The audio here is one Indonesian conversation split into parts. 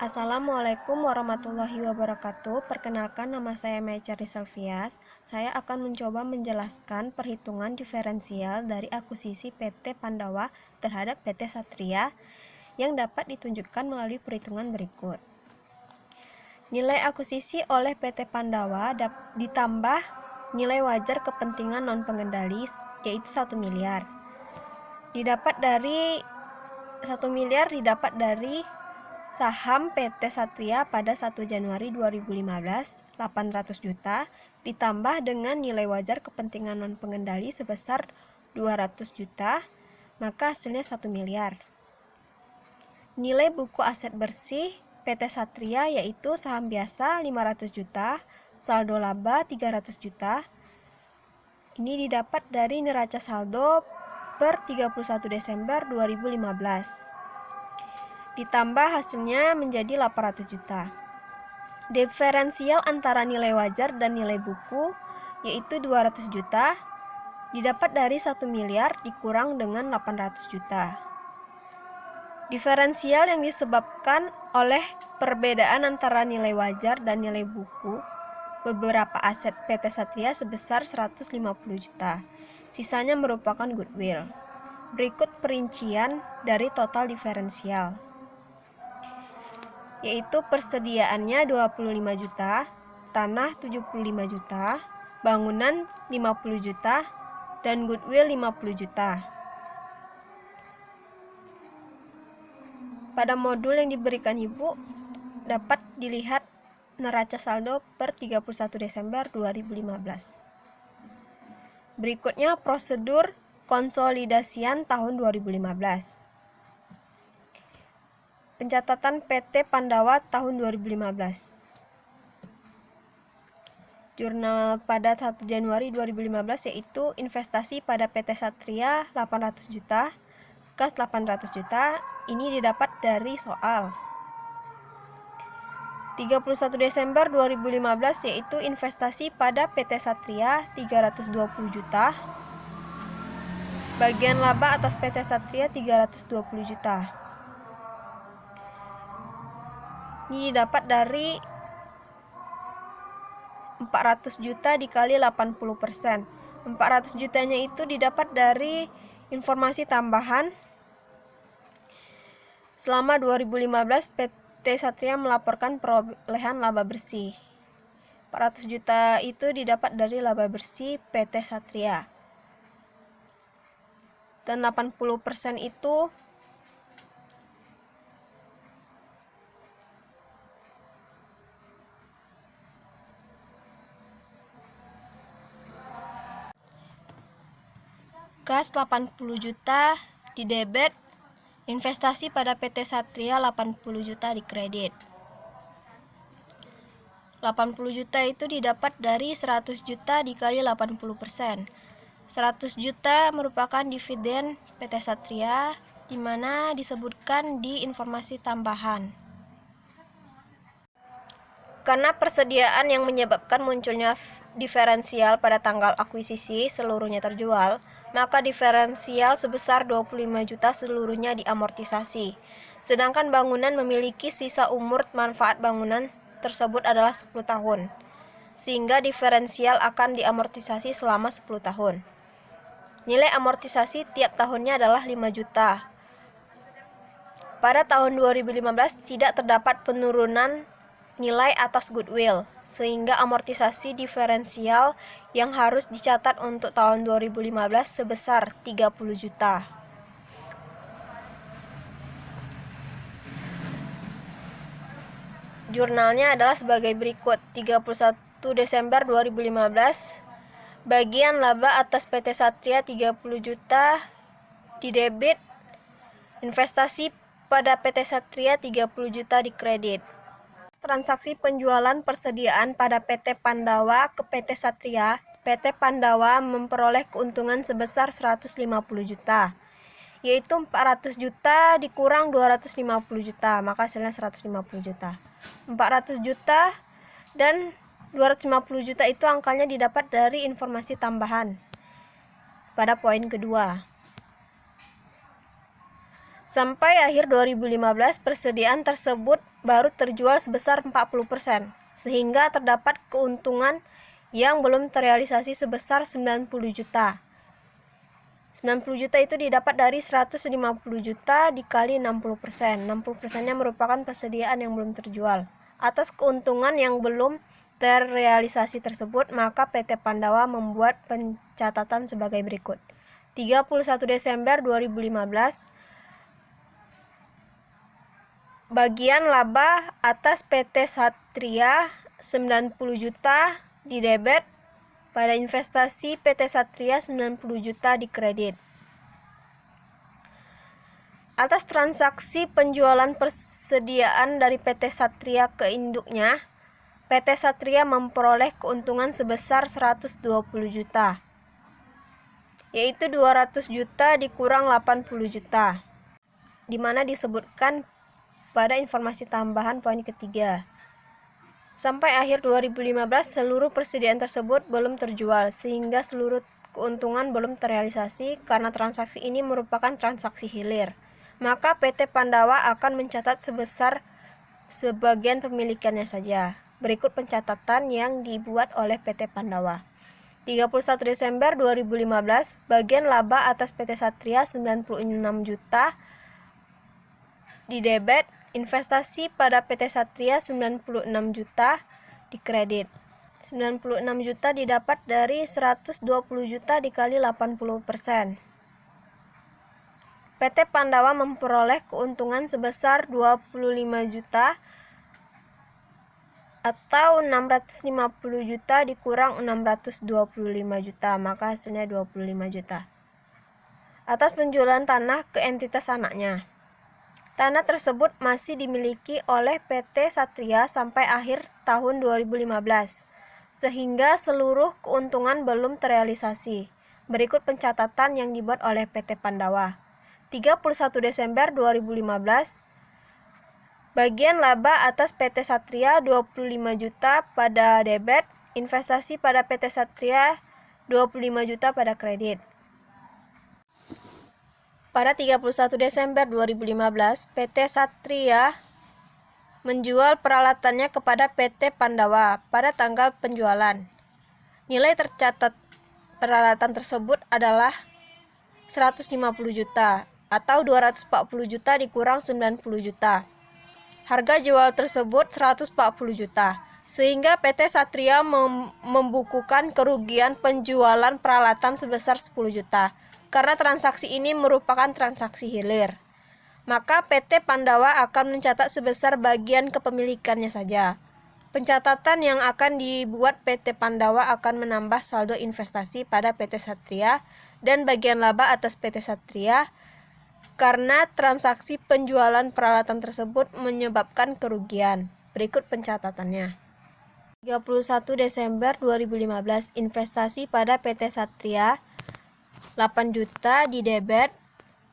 Assalamualaikum warahmatullahi wabarakatuh. Perkenalkan, nama saya Mecha Rizalfias. Saya akan mencoba menjelaskan perhitungan diferensial dari akuisisi PT Pandawa terhadap PT Satria yang dapat ditunjukkan melalui perhitungan berikut. Nilai akuisisi oleh PT Pandawa ditambah nilai wajar kepentingan non-pengendali, yaitu 1 miliar. 1 miliar didapat dari saham PT Satria pada 1 Januari 2015 800 juta ditambah dengan nilai wajar kepentingan non-pengendali sebesar 200 juta, maka hasilnya 1 miliar. Nilai buku aset bersih PT Satria yaitu saham biasa 500 juta, saldo laba 300 juta. Ini didapat dari neraca saldo per 31 Desember 2015. Ditambah hasilnya menjadi 800 juta. Diferensial antara nilai wajar dan nilai buku yaitu 200 juta didapat dari 1 miliar dikurang dengan 800 juta. Diferensial yang disebabkan oleh perbedaan antara nilai wajar dan nilai buku beberapa aset PT Satria sebesar 150 juta. Sisanya merupakan goodwill. Berikut perincian dari total diferensial, yaitu persediaannya 25 juta, tanah 75 juta, bangunan 50 juta, dan goodwill 50 juta. Pada modul yang diberikan Ibu dapat dilihat neraca saldo per 31 Desember 2015. Berikutnya prosedur konsolidasian tahun 2015. Pencatatan PT Pandawa tahun 2015. Jurnal pada 1 Januari 2015 yaitu investasi pada PT Satria 800 juta, kas 800 juta. Ini didapat dari soal. 31 Desember 2015 yaitu investasi pada PT Satria 320 juta. Bagian laba atas PT Satria 320 juta. Ini didapat dari 400 juta dikali 80%. 400 jutanya itu didapat dari informasi tambahan. Selama 2015 PT Satria melaporkan perolehan laba bersih. 400 juta itu didapat dari laba bersih PT Satria. Dan 80% itu kas 80 juta di debit, investasi pada PT Satria 80 juta di kredit. 80 juta itu didapat dari 100 juta dikali 80%. 100 juta merupakan dividen PT Satria, di mana disebutkan di informasi tambahan. Karena persediaan yang menyebabkan munculnya diferensial pada tanggal akuisisi seluruhnya terjual, maka diferensial sebesar 25 juta seluruhnya diamortisasi. Sedangkan bangunan memiliki sisa umur manfaat bangunan tersebut adalah 10 tahun, sehingga diferensial akan diamortisasi selama 10 tahun. Nilai amortisasi tiap tahunnya adalah 5 juta. Pada tahun 2015 tidak terdapat penurunan nilai atas goodwill, sehingga amortisasi diferensial yang harus dicatat untuk tahun 2015 sebesar 30 juta. Jurnalnya adalah sebagai berikut. 31 Desember 2015, bagian laba atas PT Satria 30 juta di debit, investasi pada PT Satria 30 juta di kredit. Transaksi penjualan persediaan pada PT Pandawa ke PT Satria, PT Pandawa memperoleh keuntungan sebesar 150 juta, yaitu 400 juta dikurang 250 juta, maka hasilnya 150 juta. 400 juta dan 250 juta itu angkanya didapat dari informasi tambahan pada poin kedua. Sampai akhir 2015, persediaan tersebut baru terjual sebesar 40%, sehingga terdapat keuntungan yang belum terrealisasi sebesar 90 juta. 90 juta itu didapat dari 150 juta dikali 60%. 60%-nya merupakan persediaan yang belum terjual. Atas keuntungan yang belum terrealisasi tersebut, maka PT Pandawa membuat pencatatan sebagai berikut. 31 Desember 2015, bagian laba atas PT Satria 90 juta didebet, pada investasi PT Satria 90 juta dikredit. Atas transaksi penjualan persediaan dari PT Satria ke induknya, PT Satria memperoleh keuntungan sebesar 120 juta, yaitu 200 juta dikurang 80 juta, di mana disebutkan pada informasi tambahan poin ketiga. Sampai akhir 2015, seluruh persediaan tersebut belum terjual, sehingga seluruh keuntungan belum terrealisasi karena transaksi ini merupakan transaksi hilir. Maka PT Pandawa akan mencatat sebesar sebagian pemilikannya saja. Berikut pencatatan yang dibuat oleh PT Pandawa. 31 Desember 2015, bagian laba atas PT Satria 96 juta didebet, investasi pada PT Satria 96 juta dikredit. 96 juta didapat dari 120 juta dikali 80%. PT Pandawa memperoleh keuntungan sebesar 25 juta atau 650 juta dikurang 625 juta, maka hasilnya 25 juta. Atas penjualan tanah ke entitas anaknya. Tanah tersebut masih dimiliki oleh PT Satria sampai akhir tahun 2015, sehingga seluruh keuntungan belum terrealisasi. Berikut pencatatan yang dibuat oleh PT Pandawa. 31 Desember 2015, bagian laba atas PT Satria 25 juta pada debit, investasi pada PT Satria 25 juta pada kredit. Pada 31 Desember 2015, PT Satria menjual peralatannya kepada PT Pandawa pada tanggal penjualan. Nilai tercatat peralatan tersebut adalah 150 juta atau 240 juta dikurang 90 juta. Harga jual tersebut 140 juta, sehingga PT Satria membukukan kerugian penjualan peralatan sebesar 10 juta. Karena transaksi ini merupakan transaksi hilir, maka PT Pandawa akan mencatat sebesar bagian kepemilikannya saja. Pencatatan yang akan dibuat PT Pandawa akan menambah saldo investasi pada PT Satria dan bagian laba atas PT Satria karena transaksi penjualan peralatan tersebut menyebabkan kerugian. Berikut pencatatannya. 31 Desember 2015, investasi pada PT Satria 8 juta didebet,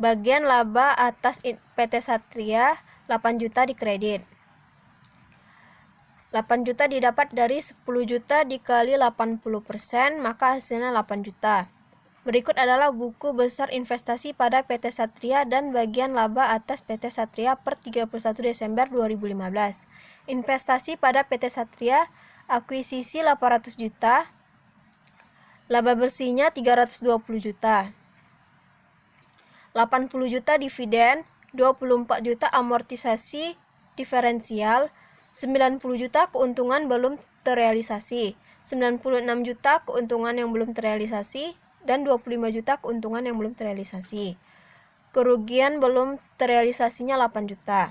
bagian laba atas PT Satria 8 juta dikredit. 8 juta didapat dari 10 juta dikali 80%, maka hasilnya 8 juta. Berikut adalah buku besar investasi pada PT Satria dan bagian laba atas PT Satria per 31 Desember 2015. Investasi pada PT Satria, akuisisi 800 juta, laba bersihnya 320 juta, 80 juta dividen, 24 juta amortisasi diferensial, 90 juta keuntungan belum terrealisasi, 96 juta keuntungan yang belum terrealisasi, dan 25 juta keuntungan yang belum terrealisasi. Kerugian belum terrealisasinya 8 juta.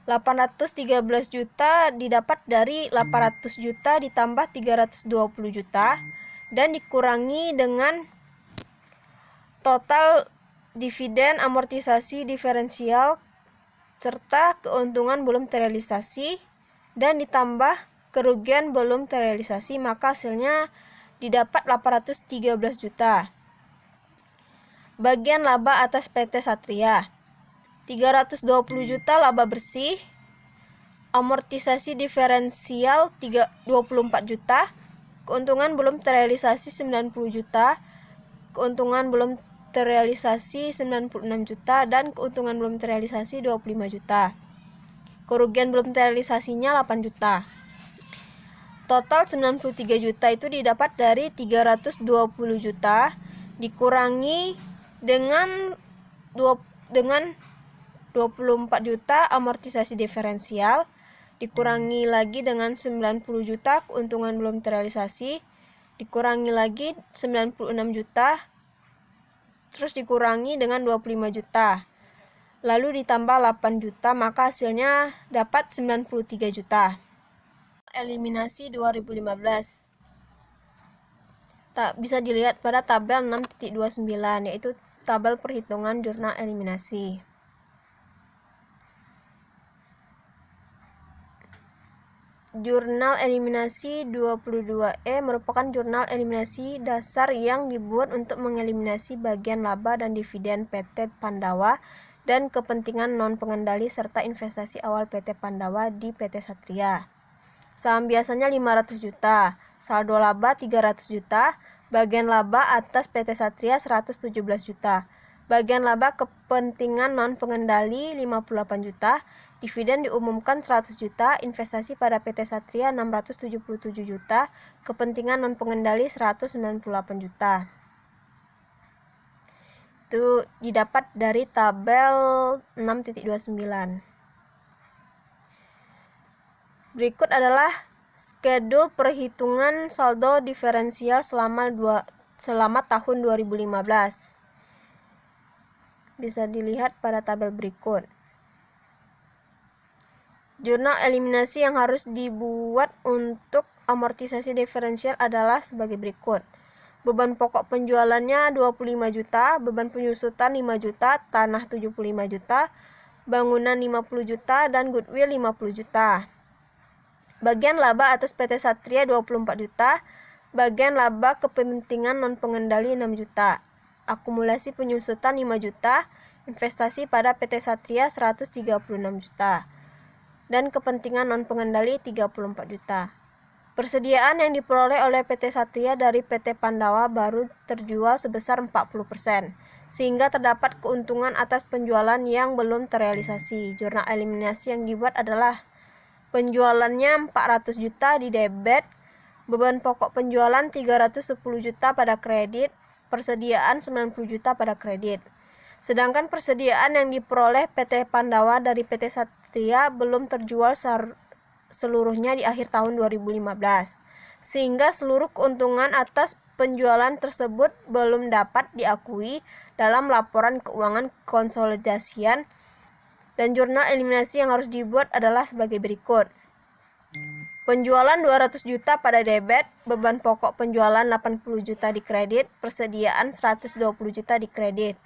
813 juta didapat dari 800 juta ditambah 320 juta dan dikurangi dengan total dividen, amortisasi diferensial serta keuntungan belum terrealisasi dan ditambah kerugian belum terrealisasi, maka hasilnya didapat 813 juta. Bagian laba atas PT Satria 320 juta laba bersih, amortisasi diferensial 24 juta, keuntungan belum terrealisasi 90 juta, keuntungan belum terrealisasi 96 juta dan keuntungan belum terrealisasi 25 juta. Kerugian belum terrealisasinya 8 juta. Total 93 juta itu didapat dari 320 juta dikurangi dengan 24 juta amortisasi diferensial, dikurangi lagi dengan 90 juta keuntungan belum terrealisasi, dikurangi lagi 96 juta, terus dikurangi dengan 25 juta, lalu ditambah 8 juta, maka hasilnya dapat 93 juta. Eliminasi 2015 bisa dilihat pada tabel 6.29, yaitu tabel perhitungan jurnal eliminasi. Jurnal eliminasi 22E merupakan jurnal eliminasi dasar yang dibuat untuk mengeliminasi bagian laba dan dividen PT Pandawa dan kepentingan non-pengendali serta investasi awal PT Pandawa di PT Satria. Saham biasanya 500 juta, saldo laba 300 juta, bagian laba atas PT Satria 117 juta, bagian laba kepentingan non-pengendali 58 juta, dividen diumumkan 100 juta, investasi pada PT Satria 677 juta, kepentingan non-pengendali 198 juta. Itu didapat dari tabel 6.29. Berikut adalah schedule perhitungan saldo diferensial selama tahun 2015. Bisa dilihat pada tabel berikut. Jurnal eliminasi yang harus dibuat untuk amortisasi diferensial adalah sebagai berikut. Beban pokok penjualannya 25 juta, beban penyusutan 5 juta, tanah 75 juta, bangunan 50 juta, dan goodwill 50 juta. Bagian laba atas PT Satria 24 juta, bagian laba kepentingan non-pengendali 6 juta, akumulasi penyusutan 5 juta, investasi pada PT Satria 136 juta, dan kepentingan non-pengendali 34 juta. Persediaan yang diperoleh oleh PT Satria dari PT Pandawa baru terjual sebesar 40%, sehingga terdapat keuntungan atas penjualan yang belum terrealisasi. Jurnal eliminasi yang dibuat adalah penjualannya 400 juta di debit, beban pokok penjualan 310 juta pada kredit, persediaan 90 juta pada kredit. Sedangkan persediaan yang diperoleh PT Pandawa dari PT Satria belum terjual seluruhnya di akhir tahun 2015, sehingga seluruh keuntungan atas penjualan tersebut belum dapat diakui dalam laporan keuangan konsolidasian, dan jurnal eliminasi yang harus dibuat adalah sebagai berikut. Penjualan 200 juta pada debit, beban pokok penjualan 80 juta di kredit, persediaan 120 juta di kredit.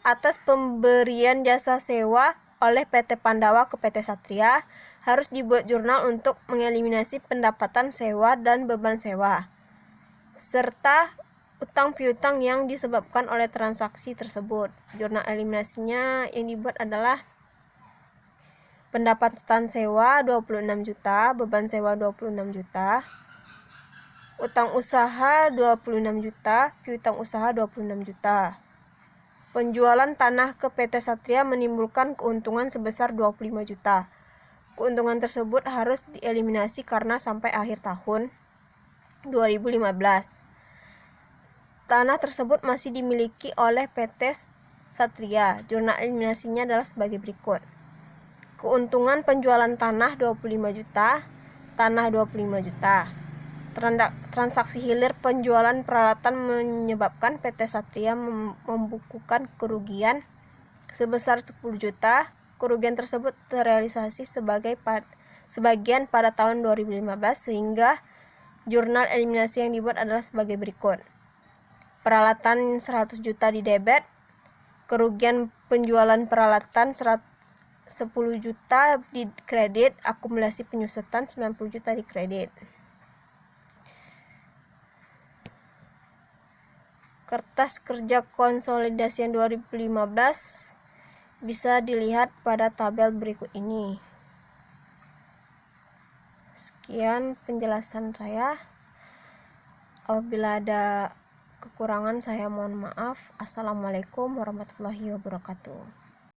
Atas pemberian jasa sewa oleh PT Pandawa ke PT Satria, harus dibuat jurnal untuk mengeliminasi pendapatan sewa dan beban sewa, serta utang piutang yang disebabkan oleh transaksi tersebut. Jurnal eliminasinya yang dibuat adalah pendapatan sewa 26 juta, beban sewa 26 juta, utang usaha 26 juta, piutang usaha 26 juta. Penjualan tanah ke PT Satria menimbulkan keuntungan sebesar 25 juta. Keuntungan tersebut harus dieliminasi karena sampai akhir tahun 2015 tanah tersebut masih dimiliki oleh PT Satria. Jurnal eliminasinya adalah sebagai berikut. Keuntungan penjualan tanah 25 juta, tanah 25 juta. Transaksi hilir penjualan peralatan menyebabkan PT Satria membukukan kerugian sebesar 10 juta. Kerugian tersebut terrealisasi sebagian pada tahun 2015, sehingga jurnal eliminasi yang dibuat adalah sebagai berikut. Peralatan 100 juta di debit, kerugian penjualan peralatan 10 juta di kredit, akumulasi penyusutan 90 juta di kredit. Kertas kerja konsolidasian 2015 bisa dilihat pada tabel berikut ini. Sekian penjelasan saya. Apabila ada Kekurangan saya mohon maaf. Assalamualaikum warahmatullahi wabarakatuh.